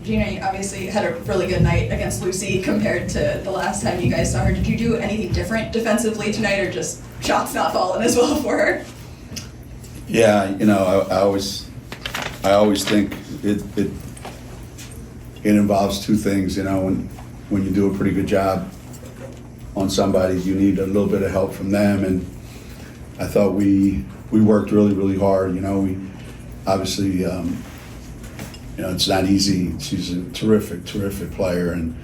Geno, you obviously had a really good night against Lucy compared to the last time you guys saw her. Did you do anything different defensively tonight, or just shots not falling as well for her? Yeah, I always think it involves two things. When you do a pretty good job on somebody, you need a little bit of help from them, and I thought we worked really, really hard. We obviously, it's not easy. She's a terrific player, and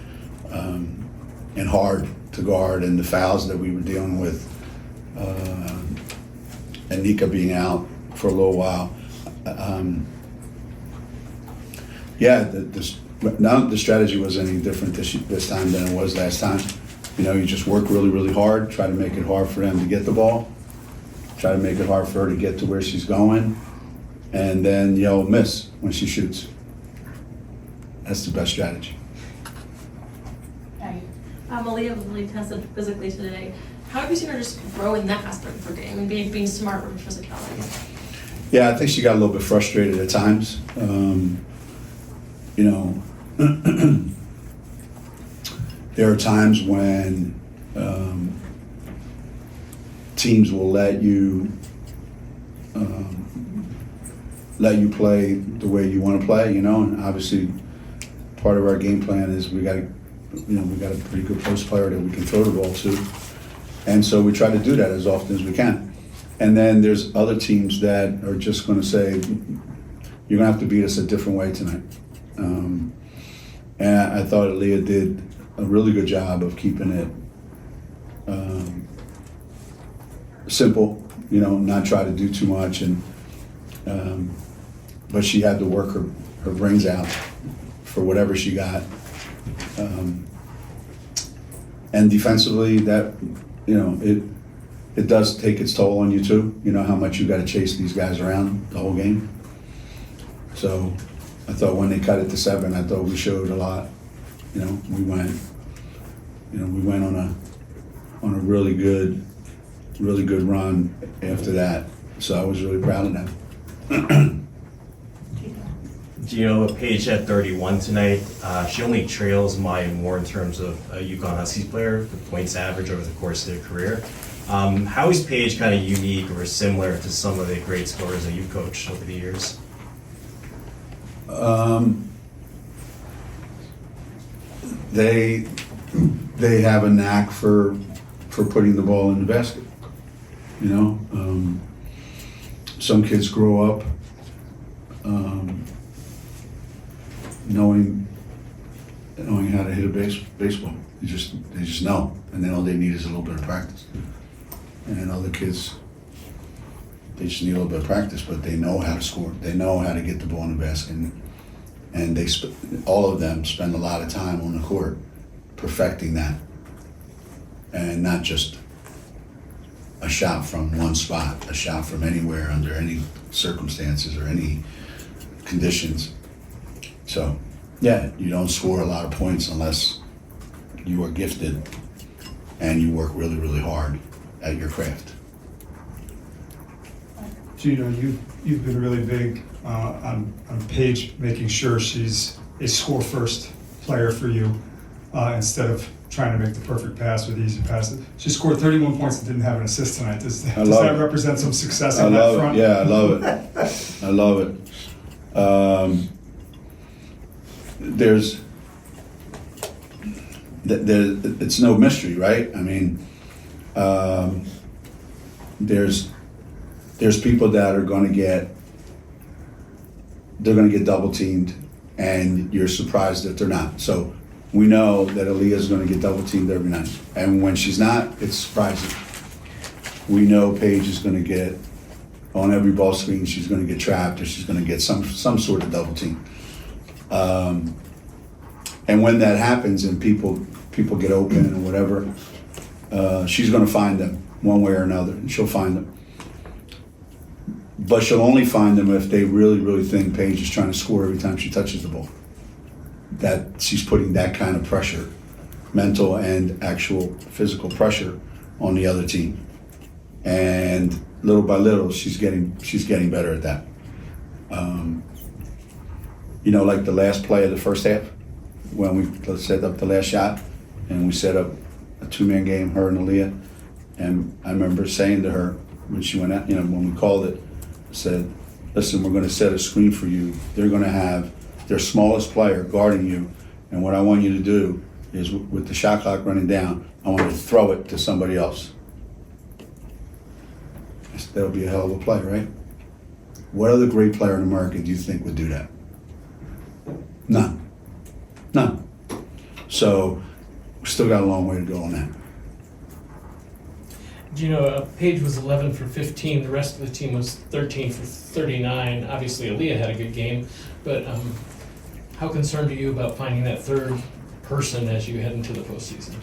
hard to guard, and the fouls that we were dealing with, and Nika being out for a little while. The strategy was any different this time than it was last time. You just work really, really hard, try to make it hard for them to get the ball, try to make it hard for her to get to where she's going, and then, miss when she shoots. That's the best strategy. Aaliyah was really tested physically today. How have you seen her just grow in that aspect of her game and being smart with her physicality? Yeah, I think she got a little bit frustrated at times. There are times when teams will let you play the way you want to play, and obviously part of our game plan is we got a pretty good post player that we can throw the ball to, and so we try to do that as often as we can. And then there's other teams that are just going to say, you're going to have to beat us a different way tonight. And I thought Aaliyah did a really good job of keeping it simple, not try to do too much, and but she had to work her brains out for whatever she got. And defensively, that it does take its toll on you too. How much you got to chase these guys around the whole game. So I thought when they cut it to 7, I thought we showed a lot. We went on a really good run after that. So I was really proud of them. Geno, Paige had 31 tonight. She only trails Maya Moore in terms of a UConn Huskies player, the points average over the course of their career. How is Paige kind of unique or similar to some of the great scorers that you've coached over the years? They have a knack for putting the ball in the basket. Some kids grow up knowing how to hit a baseball. They just know, and then all they need is a little bit of practice. And other kids, they just need a little bit of practice, but they know how to score. They know how to get the ball in the basket, and all of them spend a lot of time on the court perfecting that, and not just a shot from one spot, a shot from anywhere under any circumstances or any conditions. So, yeah, you don't score a lot of points unless you are gifted and you work really, really hard at your craft. Geno, you've been really big on Paige making sure she's a score-first player for you instead of trying to make the perfect pass with easy passes. She scored 31 points and didn't have an assist tonight. Does that represent some success on that front? Yeah, I love it. I love it. It's no mystery, right? I mean, there's people that are going to get double teamed, and you're surprised that they're not. So we know that Aaliyah is going to get double teamed every night, and when she's not, it's surprising. We know Paige is going to get on every ball screen. She's going to get trapped, or she's going to get some sort of double team. And when that happens, and people get open and whatever, she's going to find them one way or another, and she'll find them. But she'll only find them if they really, really think Paige is trying to score every time she touches the ball. That she's putting that kind of pressure, mental and actual physical pressure, on the other team. And little by little, she's getting better at that. You know, like the last play of the first half, when we set up the last shot, and we set up a two-man game, her and Aaliyah. And I remember saying to her when she went out, you know, when we called it, I said, listen, we're going to set a screen for you. They're going to have their smallest player guarding you. And what I want you to do is with the shot clock running down, I want you to throw it to somebody else. That'll be a hell of a play, right? What other great player in America do you think would do that? None. None. So we still got a long way to go on that. Geno, Paige was 11 for 15. The rest of the team was 13 for 39. Obviously, Aaliyah had a good game, but how concerned are you about finding that third person as you head into the postseason?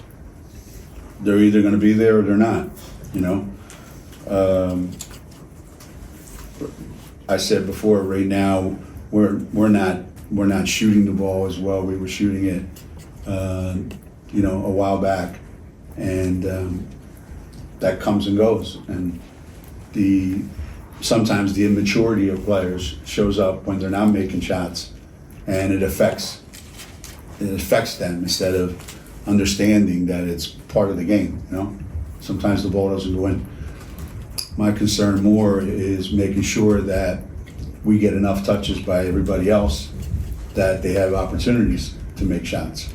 They're either going to be there or they're not. You know, I said before. Right now, we're not shooting the ball as well. We were shooting it, you know, a while back, and that comes and goes. And sometimes the immaturity of players shows up when they're not making shots, and it affects them instead of understanding that it's part of the game. You know, sometimes the ball doesn't go in. My concern more is making sure that we get enough touches by everybody else that they have opportunities to make shots.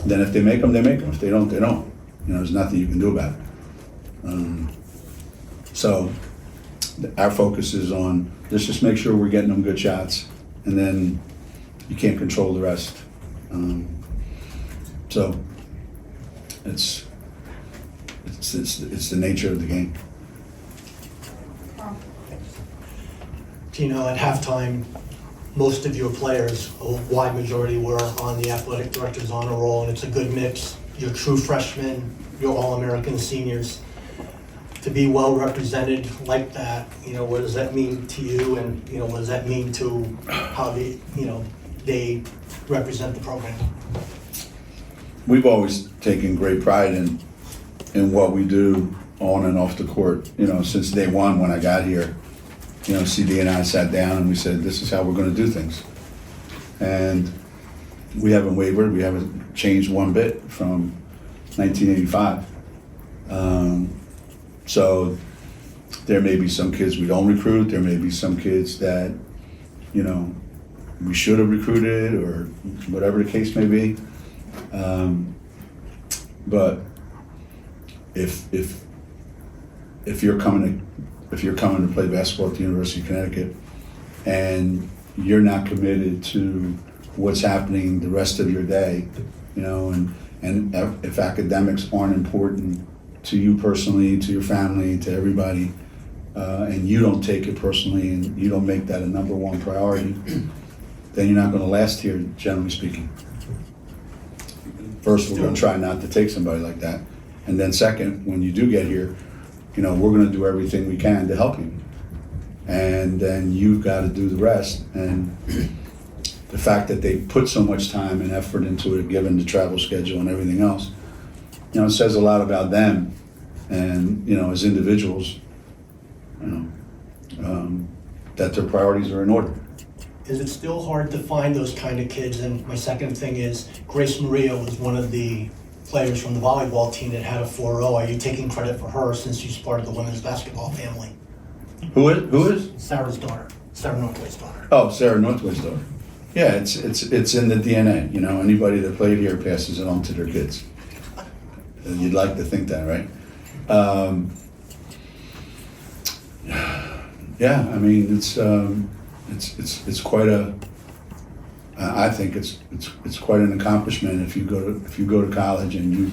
Then if they make them, they make them. If they don't, they don't. You know, there's nothing you can do about it. So our focus is on, let's just make sure we're getting them good shots, and then you can't control the rest. So it's the nature of the game. Geno, at halftime, most of your players, a wide majority, were on the athletic director's honor roll, and it's a good mix. You're true freshmen, you're All-American seniors. To be well represented like that, you know, what does that mean to you, and you know, what does that mean to how they represent the program? We've always taken great pride in what we do on and off the court. You know, since day one when I got here, you know, CD and I sat down and we said, this is how we're going to do things. And we haven't wavered. We haven't changed one bit from 1985. So there may be some kids we don't recruit. There may be some kids that, you know, we should have recruited, or whatever the case may be. But if you're coming to play basketball at the University of Connecticut and you're not committed to what's happening the rest of your day, you know, and if academics aren't important to you personally, to your family, to everybody, and you don't take it personally and you don't make that a number one priority, then you're not going to last here, generally speaking. First, we're going to try not to take somebody like that. And then second, when you do get here, you know, we're going to do everything we can to help you. And then you've got to do the rest. And the fact that they put so much time and effort into it, given the travel schedule and everything else, you know, it says a lot about them. And, you know, as individuals, you know, that their priorities are in order. Is it still hard to find those kind of kids? And my second thing is, Grace Maria was one of the players from the volleyball team that had a 4.0. Are you taking credit for her since she's part of the women's basketball family? Who is? Sarah's daughter, Sarah Northway's daughter. Oh, Sarah Northway's daughter. Yeah, it's in the DNA. You know, anybody that played here passes it on to their kids. You'd like to think that, right? Yeah, I mean, it's quite a. I think it's quite an accomplishment if you go to college and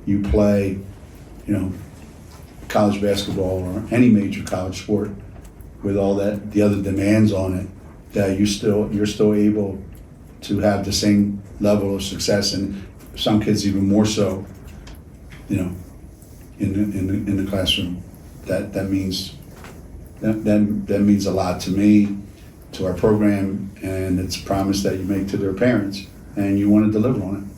you play, you know, college basketball or any major college sport with all that the other demands on it, that you're still able to have the same level of success, and some kids even more so, you know, in the classroom. That means a lot to me, to our program, and it's a promise that you make to their parents, and you want to deliver on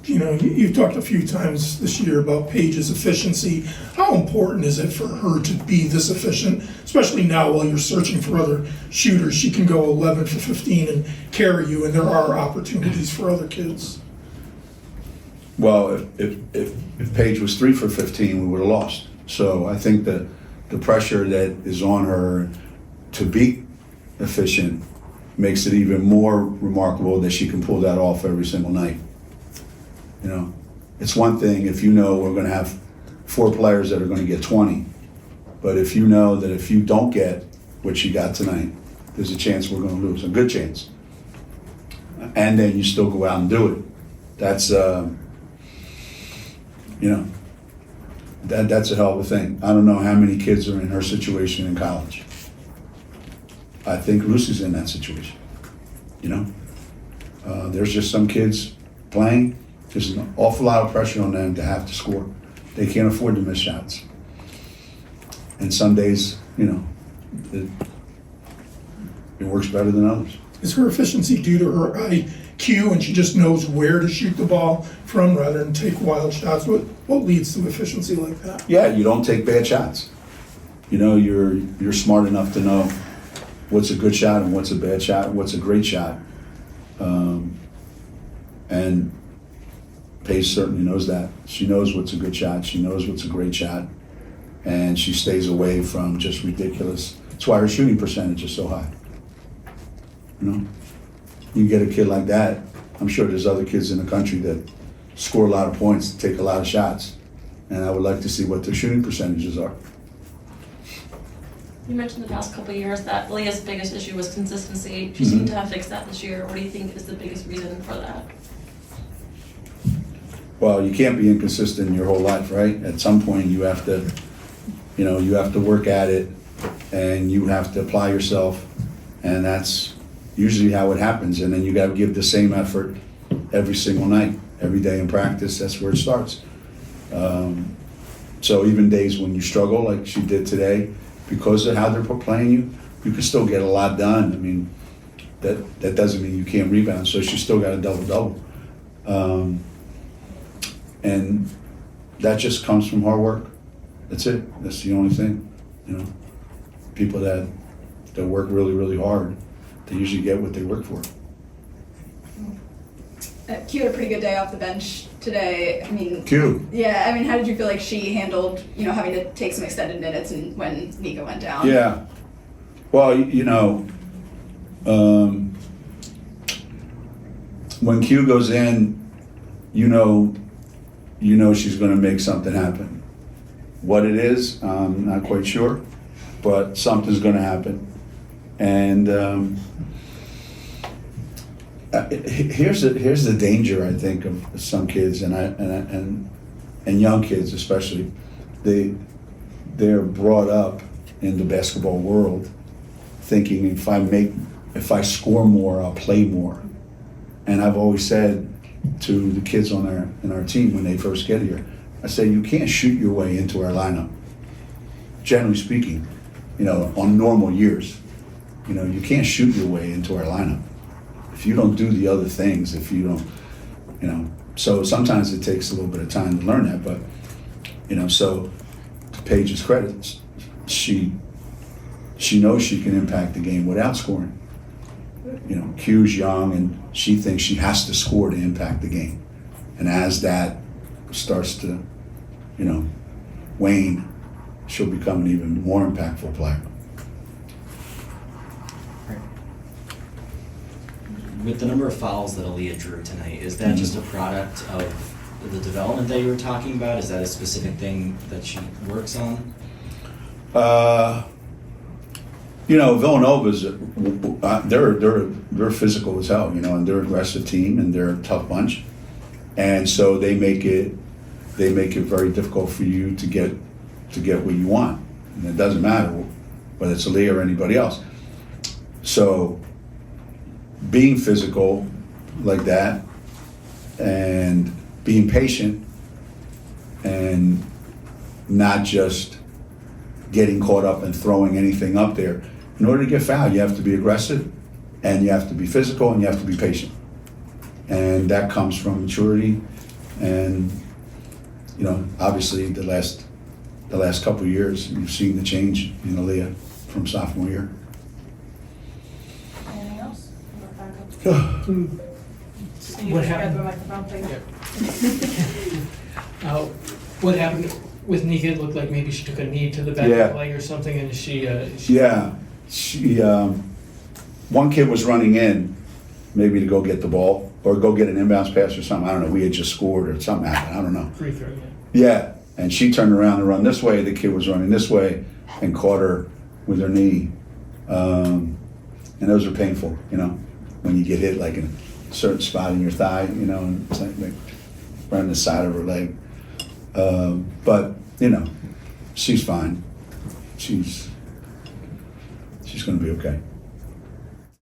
You've talked a few times this year about Paige's efficiency. How important is it for her to be this efficient, especially now while you're searching for other shooters? She can go 11 for 15 and carry you, and there are opportunities for other kids. Well, if Paige was 3 for 15, we would have lost. So I think that the pressure that is on her to be efficient makes it even more remarkable that she can pull that off every single night. It's one thing if you know we're going to have 4 players that are going to get 20, but if you know that if you don't get what she got tonight, there's a chance we're going to lose, a good chance. And then you still go out and do it. That's, that's a hell of a thing. I don't know how many kids are in her situation in college. I think Lucy's in that situation. There's just some kids playing. There's an awful lot of pressure on them to have to score. They can't afford to miss shots. And some days, it works better than others. Is her efficiency due to her IQ and she just knows where to shoot the ball from rather than take wild shots? What leads to efficiency like that? Yeah, you don't take bad shots. You're smart enough to know what's a good shot and what's a bad shot and what's a great shot. And Paige certainly knows that. She knows what's a good shot. She knows what's a great shot. And she stays away from just ridiculous. That's why her shooting percentage is so high. You get a kid like that, I'm sure there's other kids in the country that score a lot of points, take a lot of shots. And I would like to see what their shooting percentages are. You mentioned the past couple of years that Leah's biggest issue was consistency. She seemed to have fixed that this year. What do you think is the biggest reason for that? Well, you can't be inconsistent your whole life, right? At some point, you have to work at it, and you have to apply yourself, and that's usually how it happens. And then you got to give the same effort every single night, every day in practice. That's where it starts. So even days when you struggle, like she did today, because of how they're playing you can still get a lot done. I mean, that doesn't mean you can't rebound. So she still got a double-double. And that just comes from hard work. That's it. That's the only thing. People that work really, really hard, they usually get what they work for. Q had a pretty good day off the bench today. Q. Yeah, how did you feel like she handled, having to take some extended minutes and when Nika went down? Yeah. Well, when Q goes in, you know she's going to make something happen. What it is, I'm not quite sure, but something's going to happen. And here's the danger, I think, of some kids and young kids especially. They're brought up in the basketball world thinking if I score more, I'll play more. And I've always said to the kids in our team when they first get here, I say you can't shoot your way into our lineup. Generally speaking, on normal years, you can't shoot your way into our lineup. If you don't do the other things, if you don't, so sometimes it takes a little bit of time to learn that, but, so to Paige's credit, she knows she can impact the game without scoring. Q's young and she thinks she has to score to impact the game. And as that starts to, wane, she'll become an even more impactful player. With the number of fouls that Aaliyah drew tonight, is that just a product of the development that you were talking about? Is that a specific thing that she works on? Villanova's they're physical as hell, and they're an aggressive team and they're a tough bunch, and so they make it very difficult for you to get what you want, and it doesn't matter whether it's Aaliyah or anybody else. So being physical like that and being patient and not just getting caught up and throwing anything up there. In order to get fouled, you have to be aggressive and you have to be physical and you have to be patient. And that comes from maturity And, you know, obviously the last couple of years, you've seen the change in Aaliyah from sophomore year. Anything else? What happened? What happened with Nika? It looked like maybe she took a knee to the back Yeah. of the leg or something, and she Yeah, one kid was running in, maybe to go get the ball, or go get an inbounds pass or something, I don't know, we had just scored or something happened, I don't know. free throw. Yeah. Yeah, and she turned around and run this way, the kid was running this way, and caught her with her knee. And those are painful, you know, when you get hit like in a certain spot in your thigh, you know, and it's like right on the side of her leg. But, you know, she's fine. She's gonna be okay.